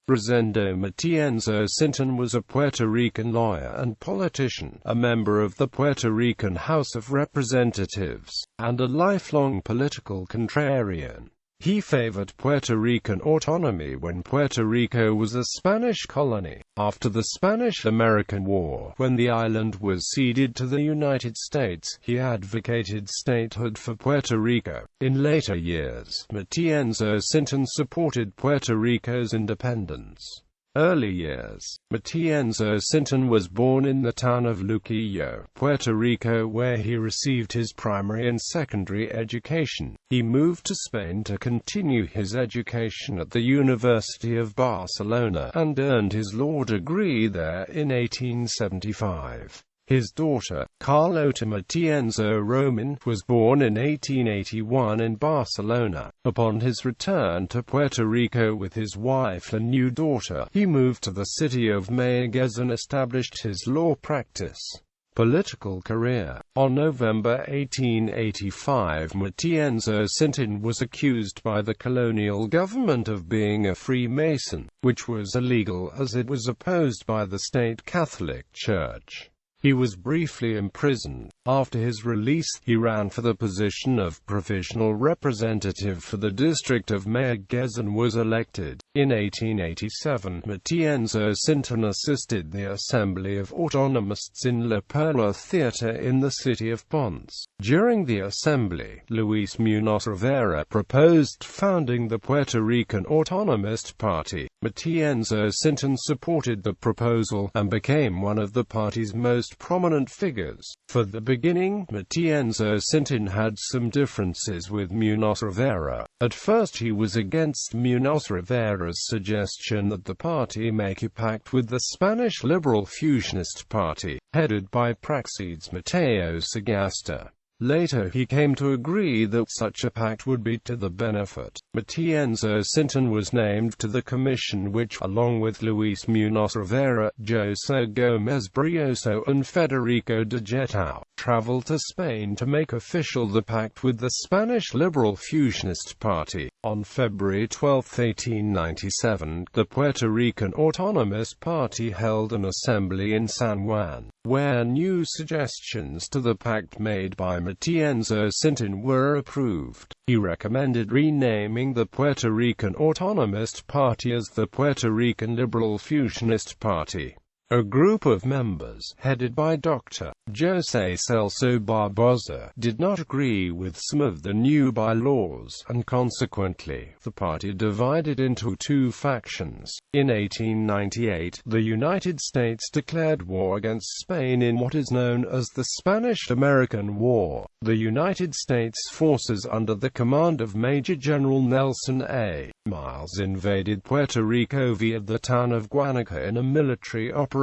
Rosendo Matienzo Cintrón was a Puerto Rican lawyer and politician, a member of the Puerto Rican House of Representatives, and a lifelong political contrarian. He favored Puerto Rican autonomy when Puerto Rico was a Spanish colony. After the Spanish-American War, when the island was ceded to the United States, he advocated statehood for Puerto Rico. In later years, Matienzo Cintrón supported Puerto Rico's independence. Early years. Matienzo Cintrón was born in the town of Luquillo, Puerto Rico, where he received his primary and secondary education. He moved to Spain to continue his education at the University of Barcelona, and earned his law degree there in 1875. His daughter, Carlota Matienzo Roman, was born in 1881 in Barcelona. Upon his return to Puerto Rico with his wife and new daughter, he moved to the city of Mayagüez and established his law practice. Political career. On November 1885, Matienzo Cintrón was accused by the colonial government of being a Freemason, which was illegal as it was opposed by the state Catholic Church. He was briefly imprisoned. After his release, he ran for the position of provisional representative for the district of Mayagüez and was elected. In 1887, Matienzo Cintrón assisted the Assembly of Autonomists in La Perla Theatre in the city of Ponce. During the assembly, Luis Muñoz Rivera proposed founding the Puerto Rican Autonomist Party. Matienzo Cintrón supported the proposal, and became one of the party's most prominent figures. For the beginning, Matienzo Cintrón had some differences with Muñoz Rivera. At first he was against Muñoz Rivera's suggestion that the party make a pact with the Spanish Liberal Fusionist Party, headed by Praxedes Mateo Sagasta. Later he came to agree that such a pact would be to the benefit. Matienzo Cintrón was named to the commission which, along with Luis Muñoz Rivera, José Gómez Brioso and Federico de Getao, traveled to Spain to make official the pact with the Spanish Liberal Fusionist Party. On February 12, 1897, the Puerto Rican Autonomist Party held an assembly in San Juan, where new suggestions to the pact made by Matienzo Cintrón were approved. He recommended renaming the Puerto Rican Autonomist Party as the Puerto Rican Liberal Fusionist Party. A group of members, headed by Dr. José Celso Barbosa, did not agree with some of the new bylaws, and consequently, the party divided into two factions. In 1898, the United States declared war against Spain in what is known as the Spanish-American War. The United States forces under the command of Major General Nelson A. Miles invaded Puerto Rico via the town of Guanica in a military operation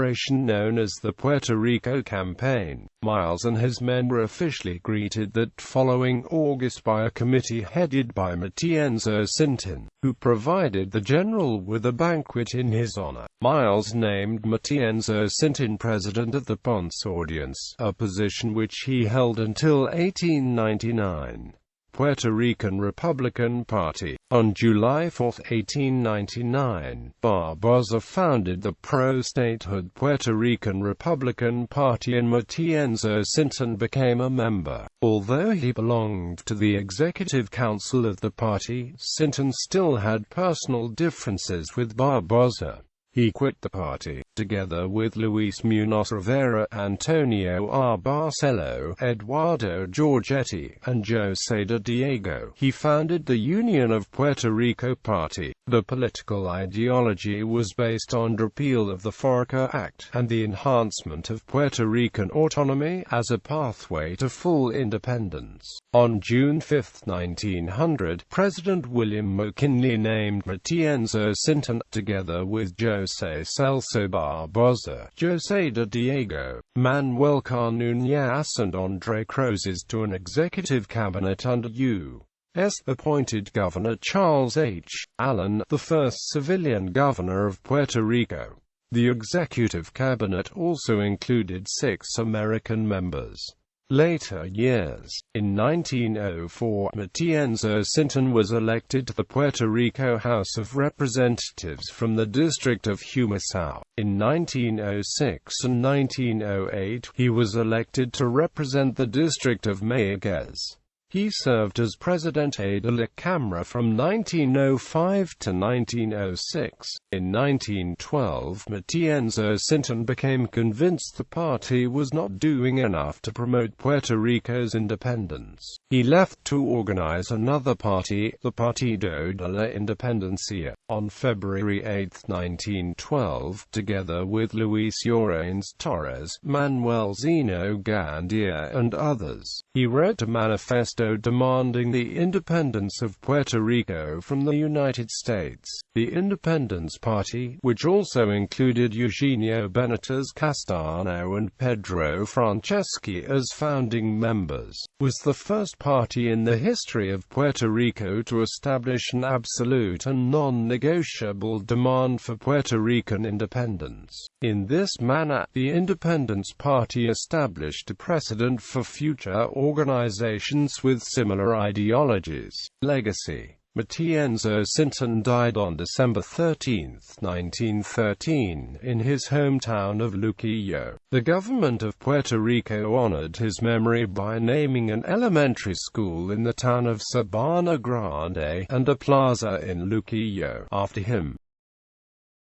known as the Puerto Rico Campaign. Miles and his men were officially greeted that following August by a committee headed by Matienzo Cintrón, who provided the general with a banquet in his honor. Miles named Matienzo Cintrón president of the Ponce Audience, a position which he held until 1899. Puerto Rican Republican Party. On July 4, 1899, Barbosa founded the pro-statehood Puerto Rican Republican Party and Matienzo Cintrón became a member. Although he belonged to the executive council of the party, Cintrón still had personal differences with Barbosa. He quit the party, together with Luis Muñoz Rivera, Antonio R. Barcelo, Eduardo Giorgetti, and José de Diego. He founded the Union of Puerto Rico Party. The political ideology was based on repeal of the Foraker Act, and the enhancement of Puerto Rican autonomy, as a pathway to full independence. On June 5, 1900, President William McKinley named Matienzo Cintrón, together with José Celso Barbosa, José de Diego, Manuel Carnúñez and André Crozes to an executive cabinet under U.S. appointed Governor Charles H. Allen, the first civilian governor of Puerto Rico. The executive cabinet also included 6 American members. later years. In 1904, Matienzo Cintrón was elected to the Puerto Rico House of Representatives from the district of Humacao. In 1906 and 1908, he was elected to represent the district of Mayagüez. He served as Presidente de la Cámara from 1905 to 1906. In 1912, Matienzo Cintrón became convinced the party was not doing enough to promote Puerto Rico's independence. He left to organize another party, the Partido de la Independencia, on February 8, 1912, together with Luis Llorens Torres, Manuel Zeno Gandia, and others. He wrote a manifesto demanding the independence of Puerto Rico from the United States. The Independence Party, which also included Eugenio Benitez Castano and Pedro Franceschi as founding members, was the first party in the history of Puerto Rico to establish an absolute and non-negotiable demand for Puerto Rican independence. In this manner, the Independence Party established a precedent for future organizations with similar ideologies. Legacy. Matienzo Cintrón died on December 13, 1913, in his hometown of Luquillo. The government of Puerto Rico honored his memory by naming an elementary school in the town of Sabana Grande, and a plaza in Luquillo, after him.